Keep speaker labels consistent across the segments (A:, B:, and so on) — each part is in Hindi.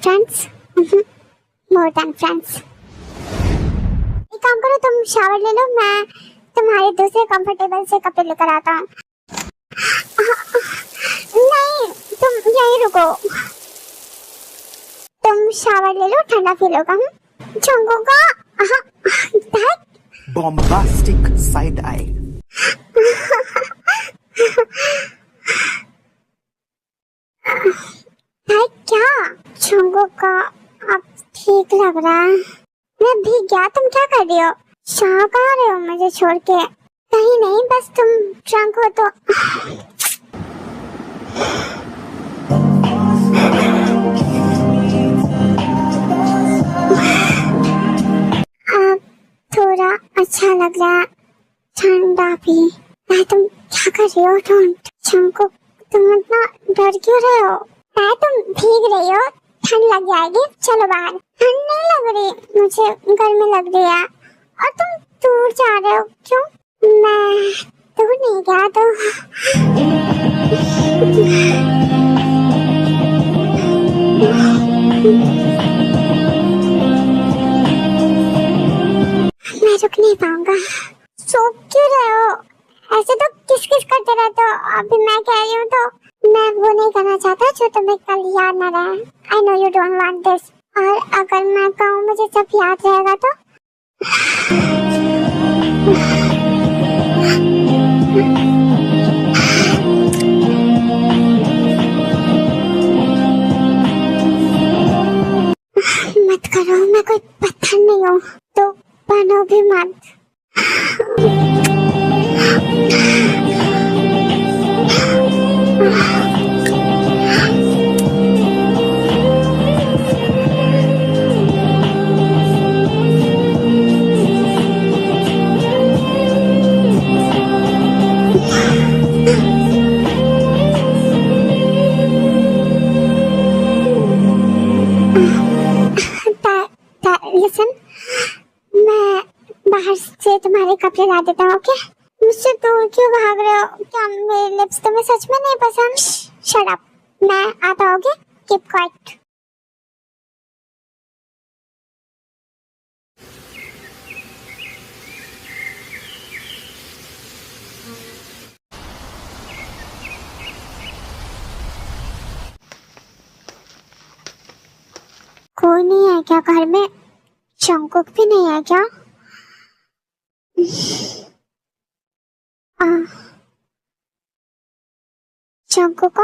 A: Friends, more than friends. एक काम करो, तुम शावर ले लो, मैं तुम्हारे दूसरे कंफर्टेबल से कपड़े लेकर आता हूँ। नहीं, तुम यहीं रुको, तुम शावर ले लो, ठंडा फील होगा। चंगू का
B: बॉम्बास्टिक साइड आई।
A: क्या चंगू का अब ठीक लग रहा है। मैं भीग गया, तुम क्या कर रही हो? शाह कहाँ रहे हो मुझे छोड़ के? कहीं नहीं, बस तुम ड्रंक हो तो। अब थोड़ा अच्छा लग रहा है, ठंडा भी। तुम क्या कर रही हो? डोंट चंको, तुम इतना डर क्यों रहे हो? तुम भीग रही हो, ठंड लग जाएगी, चलो बाहर। ठंड नहीं लग रही, मुझे गर्मी लग रही है। और तुम दूर जा रहे हो, क्यों? मैं दूर नहीं गया तो मैं रुक नहीं पाऊंगा। सो क्यों रहे हो? ऐसे तो किस किस करते रहते हो। अभी मैं कह रही हूँ तो मैं वो नहीं करना चाहता जो तुम्हें कल याद न रहे। I know you don't want this। और अगर मैं कहूँ मुझे सब याद रहेगा तो मत करो, मैं कोई पत्थर नहीं हूँ, तो बनो भी मत। लिसन, मैं बाहर से तुम्हारे कपड़े ला देता हूँ। ओके? मुझसे दूर क्यों भाग रहे हो? क्या मेरे लिप्स तुम्हें सच में नहीं पसंद? शट अप, मैं आता हूँ। Keep quiet. कोई नहीं है क्या घर में? चंकुक भी नहीं है क्या? चंकुक,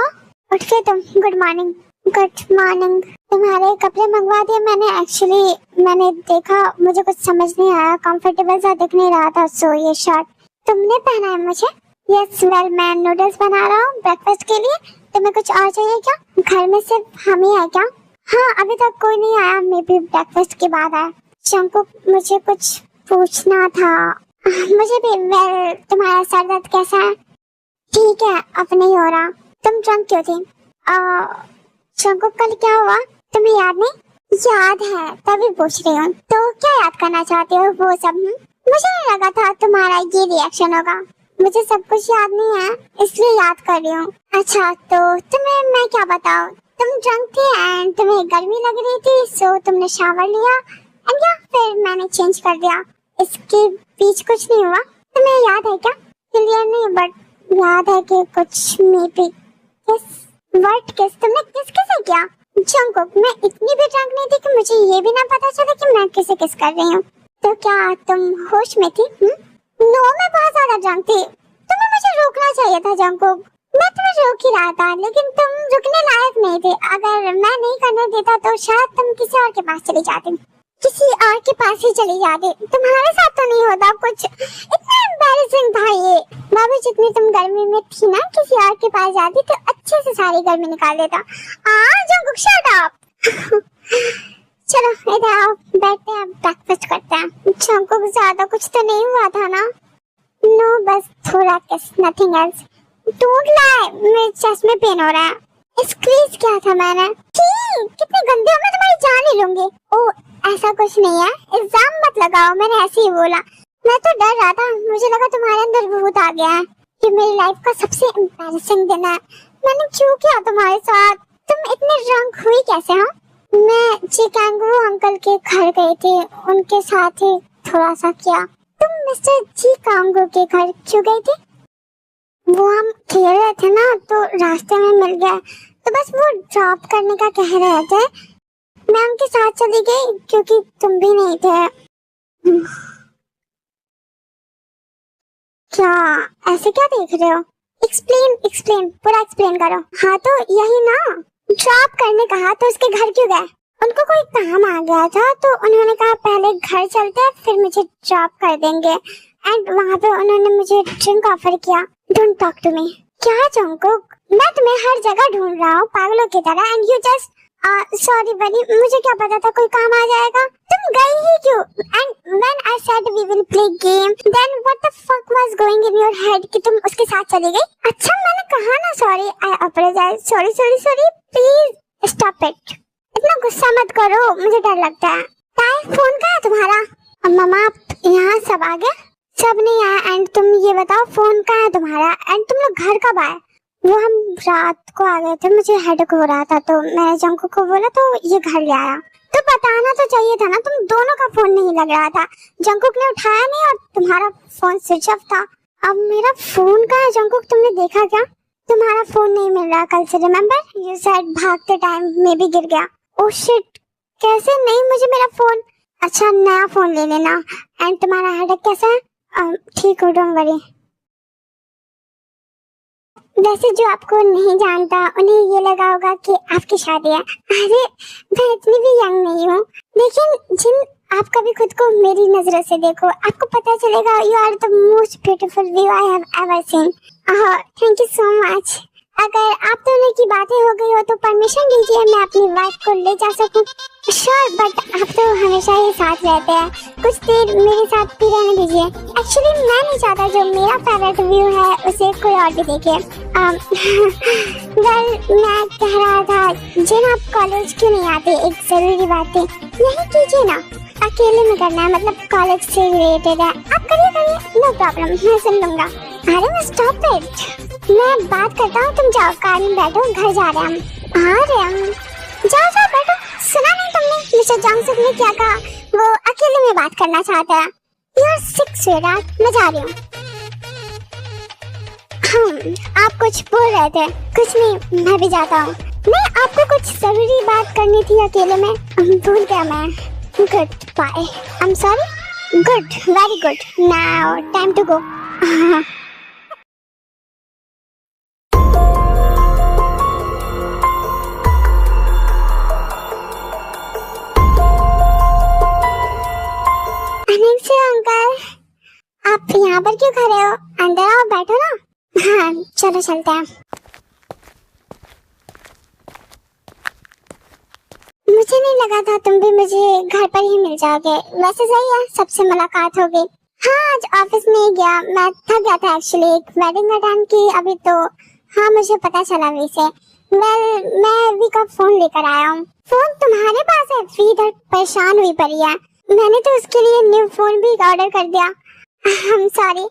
A: उठ के तुम। Good morning. Good morning. तुम्हारे कपड़े मंगवा दिए मैंने। एक्चुअली मैंने देखा, मुझे कुछ समझ नहीं आया, कंफर्टेबल सा दिख नहीं रहा था, सो ये शर्ट तुमने पहना है मुझे। यस, वेल मैं नूडल्स बना रहा हूँ ब्रेकफास्ट के लिए। तुम्हें कुछ और चाहिए क्या? घर में सिर्फ हम ही है क्या? हाँ, अभी तक कोई नहीं आया, मे बी ब्रेकफास्ट के बाद आया। चंकुक, मुझे कुछ पूछना था। मुझे भी। वेल, तुम्हारा सर दर्द कैसा है? ठीक है, अब नहीं हो रहा। तुम ड्रंक क्यों थी? चंकुक, कल क्या हुआ तुम्हें याद नहीं? याद है, तभी पूछ रही हूँ। तो क्या याद करना चाहते हो वो सब? मुझे नहीं लगा था तुम्हारा ये रिएक्शन होगा। मुझे सब कुछ याद नहीं है, इसलिए याद कर रही हूँ। अच्छा, तो तुम्हें मैं क्या बताऊँ? तुम ड्रंक थी एंड तुम्हें गर्मी लग रही थी, सो तुमने शावर लिया एंड या फिर मैंने चेंज कर दिया। इसके बीच कुछ नहीं हुआ। तुम्हें याद है क्या? क्लियर नहीं, बट याद है कि कुछ मे बी किस तुमने किस किसे किया? जंकुक, मैं इतनी भी ड्रंक नहीं थी कि मुझे ये भी ना पता चले कि मैं किसे किस कर रही हूँ। तो क्या तुम होश में थी? नो, मैं बहुत ज्यादा ड्रंक थी। तुम्हें मुझे रोकना चाहिए था जंकुक। मैं तुम्हें रोक ही रहा था, लेकिन तुम रुकने लायक नहीं थे। अगर मैं नहीं करने देता तो शायद तुम किसी और के पास चली जाती। किसी और के पास ही चली जाती। तुम्हारे साथ तो नहीं होता कुछ। इतना एम्बैरेसिंग था ये। बाबू, जितनी तुम गर्मी में थी ना, किसी और के पास जाती तो अच्छे से सारी गर्मी निकाल देता। Jungkook, shut up. चलो इधर आओ, बैठते हैं, ब्रेकफास्ट करते हैं। जंकुक, ज्यादा कुछ तो नहीं हुआ था ना? नो, बस थोड़ा किस, नथिंग एल्स। डोंट लाई, मेरे चेस्ट में पेन हो रहा है। स्क्रीज किया था मैंने। कितने गंदे हो, मैं तुम्हारी जान ही लूंगी। ओह, ऐसा कुछ नहीं है, इल्जाम मत लगाओ, मैंने ऐसे ही बोला। मैं तो डर रहा था, मुझे लगा तुम्हारे अंदर भूत आ गया है। ये मेरी लाइफ का सबसे एम्बैरेसिंग दिन है। मैंने क्यों किया तुम्हारे साथ? तुम इतने ड्रंक हुई कैसे? हाँ, मैं जी कैंगरू अंकल के घर गई थी, उनके साथ ही थोड़ा सा किया। तुम मिस्टर जी कैंगरू के घर क्यों गई थी? वो हम खेल रहे थे ना, तो रास्ते में मिल गया, तो बस वो ड्रॉप करने का कह रहे थे। मैं उनके साथ चली गई क्योंकि तुम भी नहीं थे। क्या ऐसे क्या देख रहे हो? एक्सप्लेन पूरा एक्सप्लेन करो। हाँ तो यही ना, ड्रॉप करने कहा तो उसके घर क्यों गए? उनको कोई काम आ गया था तो उन्होंने कहा पहले घर चलते हैं फिर मुझे ड्रॉप कर देंगे, एंड वहाँ पे उन्होंने मुझे ड्रिंक ऑफर किया। Don't talk to me. क्या जंगकुक, मैं तुम्हें हर जगह ढूंढ रहा हूँ पागलों की तरह, एंड यू जस्ट सॉरी बनी, मुझे क्या पता था कोई काम आ जाएगा। तुम गई ही क्यों? And when I said we will play game, then what the fuck was going in your head कि तुम उसके साथ चली गई? अच्छा मैंने कहा ना sorry, I apologise, sorry please stop it. इतना गुस्सा मत करो, मुझे डर लगता है। ताई फोन कहाँ है तुम्हारा? मम्मा यहाँ सब आ गया? सब नहीं आया। एंड तुम ये बताओ फोन कहाँ है तुम्हारा? एंड तुम लोग घर कब आए? वो हम रात को आ गए थे, मुझे हेडेक हो रहा था तो मैंने जंगकुक को बोला तो ये घर ले आया। तो बताना तो चाहिए था ना, तुम दोनों का फोन नहीं लग रहा था, जंगकुक ने उठाया नहीं और तुम्हारा फोन स्विच ऑफ था। अब मेरा फोन कहाँ है जंगकुक, तुमने देखा क्या? तुम्हारा फोन नहीं मिल रहा कल से, रिमेम्बर यू सेड भागते टाइम में भी गिर गया। ओह शिट, कैसे नहीं मुझे मेरा फोन? अच्छा नया फोन ले लेना। एंड तुम्हारा हेडेक कैसा है? ठीक हो, डोंट वरी। वैसे जो आपको नहीं जानता उन्हें ये लगा होगा कि आपकी शादी है। अरे मैं इतनी भी यंग नहीं हूँ, लेकिन जिन आप कभी खुद को मेरी नजरों से देखो, आपको पता चलेगा you are the most beautiful view I have ever seen. Thank you so much. अगर आप दोनों की बातें हो गई हो तो परमिशन दीजिए मैं अपनी वाइफ को ले जा सकूं। श्योर, बट आप तो हमेशा ही साथ रहते हैं, कुछ देर मेरे साथ भी रहने दीजिए। एक्चुअली मैं नहीं चाहता जो मेरा फेवरेट व्यू है उसे कोई और भी देखे। वेल मैं कह रहा था जिन आप कॉलेज क्यों नहीं आते, एक जरूरी बात है, यही कीजिए ना, अकेले में करना है, मतलब कॉलेज से रिलेटेड है, आप करिए, नो प्रॉब्लम, मैं सुन लूंगा। अरे स्टॉप इट, मैं बात करता हूँ, तुम जाओ कार में बैठो, घर जा रहे हम। आ रहे हम, जाओ बैठो। सुना नहीं तुमने मिस्टर जंगकुक ने क्या कहा? वो अकेले में बात करना चाहता है। यू आर सिक स्वीटहार्ट, मैं जा रही हूँ। आप कुछ बोल रहे थे? कुछ नहीं, मैं भी जाता हूँ। नहीं आपको कुछ जरूरी बात करनी थी अकेले में, भूल गया मैं। Goodbye, I am sorry. Good, very good, now time to go. Uncle आप यहाँ पर क्यों खड़े हो? अंदर आओ, बैठो ना। हाँ चलो चलते हैं। मुझे नहीं लगा था तुम भी मुझे घर पर ही मिल जाओगे। वैसे सही है, सबसे मुलाकात हो गई। हाँ आज ऑफिस में ही गया, मैं थक गया था एक्चुअली, एक वेडिंग अटेंड की अभी तो। हाँ मुझे पता चला वैसे। मैं वी का फोन लेकर आया हूँ। फोन तुम्हारे पास है? वी इधर परेशान हुई पड़ी है, मैंने तो उसके लिए न्यू फोन भी ऑर्डर कर दिया। I'm sorry।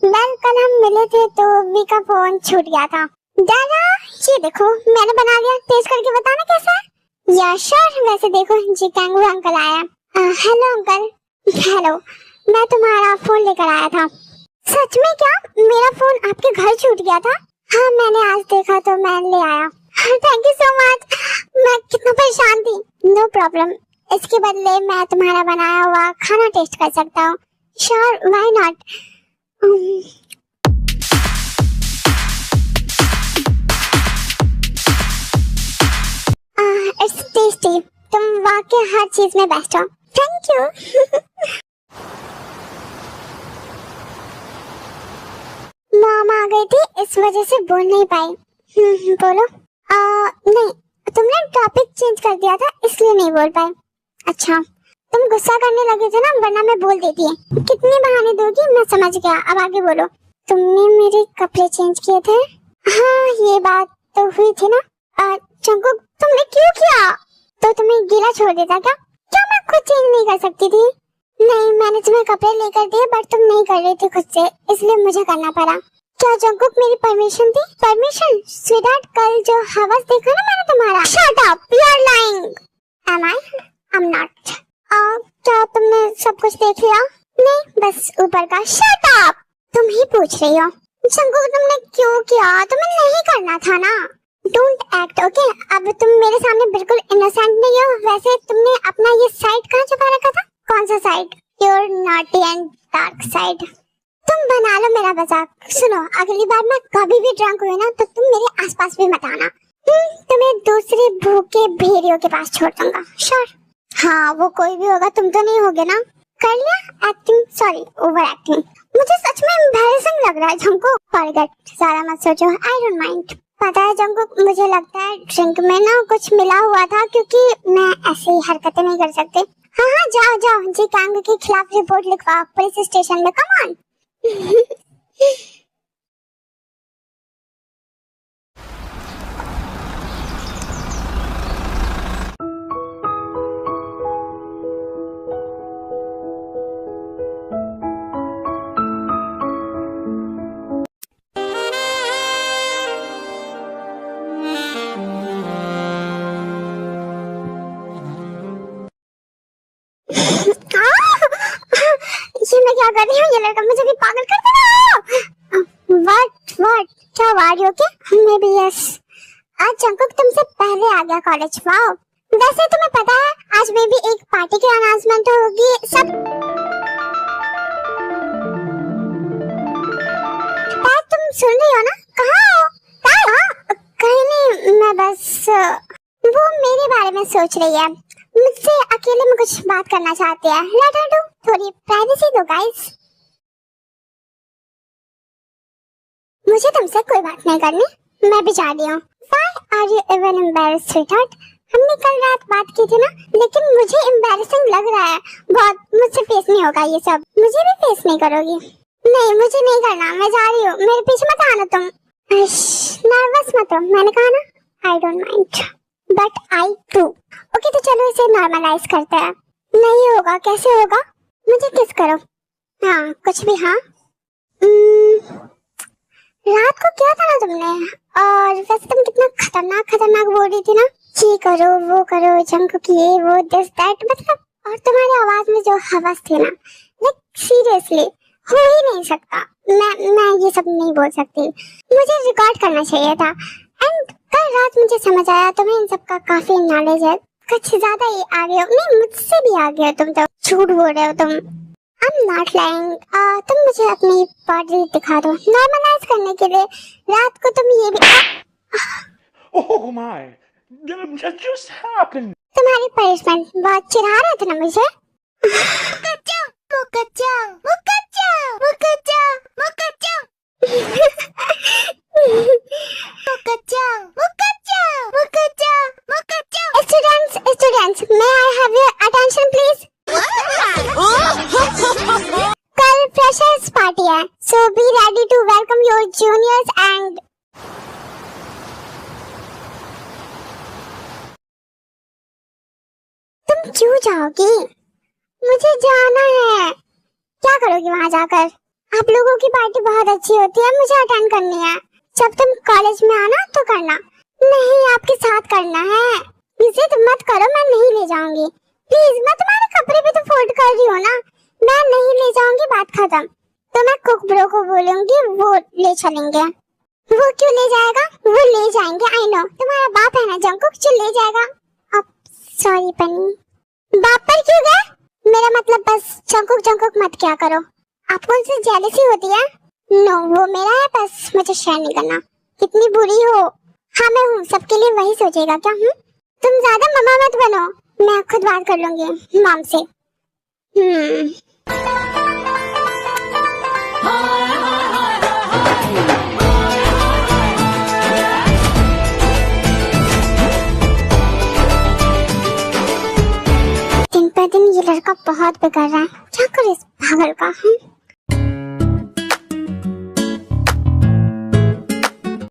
A: वेल कल हम मिले थे तो वी का फोन छूट गया था। दादा ये देखो मैंने बना लिया, टेस्ट करके बताना कैसा है। या श्योर, वैसे देखो जी कैंगरू अंकल आया। Hello uncle. हेलो, मैं तुम्हारा फोन लेकर आया था। सच में क्या? मेरा फोन आपके घर छूट गया था? हाँ मैंने आज देखा तो मैं ले आया। थैंक यू सो मच, मैं कितना परेशान थी। नो प्रॉब्लम, इसके बदले मैं तुम्हारा बनाया हुआ खाना टेस्ट कर सकता हूँ। Sure, why not. It's tasty, तुम वाकई हर चीज में बेस्ट हो। Thank you. मॉम आ गई थी इस वजह से बोल नहीं पाई। बोलो। नहीं तुमने टॉपिक चेंज कर दिया था इसलिए नहीं बोल पाई। अच्छा तुम गुस्सा करने लगे थे ना, वरना मैं बोल देती है। कितने बहाने दोगी, मैं समझ गया, अब आगे बोलो। तुमने मेरे कपड़े चेंज किए थे? हाँ ये बात तो हुई थी ना। जंगकुक तुमने क्यों किया? तो तुम्हें गीला छोड़ देता क्या? क्या मैं खुद चेंज नहीं कर सकती थी? नहीं मैंने तुम्हें कपड़े लेकर दिए बट तुम नहीं कर रही थी खुद से, इसलिए मुझे करना पड़ा। क्या जंगकुक मेरी परमिशन थी? परमिशन? स्वीटहार्ट कल जो हवस देखा ना मैंने तुम्हारा। Shut up, you are lying. Am I? सब कुछ देख लिया? नहीं, बस ऊपर का। Shut up! तुम ही पूछ रही हो। जंगकुक तुमने क्यों किया? तुम्हें नहीं करना था ना। Don't act, okay? अब तुम मेरे सामने बिल्कुल इनोसेंट नहीं हो। वैसे तुमने अपना ये साइड कहाँ छुपा रखा था? कौन सा side? Your naughty and dark side. तुम बना लो मेरा मजाक। सुनो, अगली बार मैं कभी भी ड्रंक हुई ना तो तुम मेरे आसपास भी मत आना। तुम्हें दूसरे भूखे भेड़ियों के पास छोड़ दूंगा। श्योर? हाँ, वो कोई भी होगा, तुम तो नहीं होगे ना? कर लिया एक्टिंग, सॉरी ओवर एक्टिंग। मुझे सच में एम्बैरेसिंग लग रहा है जंगकुक। फॉरगेट, ज्यादा मत सोचो, आई डोंट माइंड। पता है जंगकुक, मुझे लगता है ड्रिंक में ना कुछ मिला हुआ था, क्योंकि मैं ऐसी हरकतें नहीं कर सकती। हाँ हाँ, जाओ जाओ, जी कैंग के खिलाफ रिपोर्ट लिखवाओ पुलिस स्टेशन में। Come on. ये मैं क्या कर रही हूँ? ये लड़का मुझे भी पागल कर देगा। व्हाट क्या हुआ? ओके? May be yes. आज जंगकुक तुमसे पहले आ गया कॉलेज। वाओ। वैसे तुम्हें पता है आज मे बी एक पार्टी की अनाउंसमेंट होगी। सब तुम सुन रही हो ना? कहाँ हो? कहीं नहीं, मैं बस वो मेरे बारे में सोच रही है। मुझसे अकेले में कुछ बात करना चाहती है। लेट हर डू, थोड़ी प्राइवेसी दो गाइस। मुझे तुमसे कोई बात नहीं करनी, मैं भी जा रही हूँ। Why are you even embarrassed, sweetheart? हमने कल रात बात की थी ना, लेकिन मुझे embarrassing लग रहा है बहुत। मुझसे फेस नहीं होगा ये सब। मुझे भी फेस नहीं करोगी? नहीं, मुझे नहीं करना, मैं जा रही हूँ। मेरे पीछे मत आना तुम। नर्वस मत हो, मैंने कहा ना। I don't mind but I too. Okay, तो चलो इसे नॉर्मलाइज करते हैं। नहीं होगा? कैसे होगा? मुझे किस करो। हाँ, कुछ भी। हाँ, रात को क्या था ना तुमने? और वैसे तुम कितना खतरनाक बोल रही थी ना, ये करो वो करो, जंगकुक ये वो दिस दैट, मतलब। और तुम्हारी आवाज में जो हवस थी ना, लाइक सीरियसली हो ही नहीं सकता। मैं ये सब नहीं बोल सकती। मुझे रिकॉर्ड करना चाहिए था। एंड कल रात मुझे समझ आया तुम्हें इन सब का काफी नॉलेज है। कुछ ज्यादा ही आगे हो। नहीं, मुझसे भी आगे हो तुम तो। झूठ बोल रहे हो तुम। I'm not lying। तुम मुझे अपनी बॉडी दिखा दो नॉर्मलाइज करने के लिए। रात को तुम ये भी
C: Oh my! That just happened.
A: तुम्हारी पनिशमेंट बहुत चिढ़ा रहे थे ना मुझे। Students, may I have your attention please? कल फ्रेशर्स पार्टी है, so be ready to welcome your juniors and तुम क्यों जाओगी? मुझे जाना है। क्या करोगी वहाँ जाकर? आप लोगों की पार्टी बहुत अच्छी होती है, मुझे अटेंड करनी है। जब तुम कॉलेज में आना तो करना। नहीं, आपके साथ करना है। इसे तुम मत करो, मैं नहीं ले जाऊंगी। प्लीज, मैं तुम्हारे कपड़े भी तो फोल्ड कर रही हूँ ना। मैं नहीं ले जाऊंगी, बात खत्म। तो मैं कुक ब्रो को बोलूंगी, वो ले चलेंगे। वो क्यों ले जाएगा? वो ले जाएंगे। आई नो, तुम्हारा बाप है ना जंगकुक, जो ले जाएगा। अब सॉरी पन्नी। बाप पर क्यों गए? मेरा मतलब बस जंगकुक मत क्या करो। आपको उनसे जेलसी होती है? नो, वो मेरा है, बस मुझे शेयर नहीं करना। कितनी बुरी हो। हाँ, मैं हूँ, सबके लिए वही सोचेगा क्या? तुम ज्यादा मम्मा मत बनो, मैं खुद बात कर लूंगी मॉम से। दिन पर दिन ये लड़का बहुत बिगड़ रहा है। क्या करूं इस पागल का?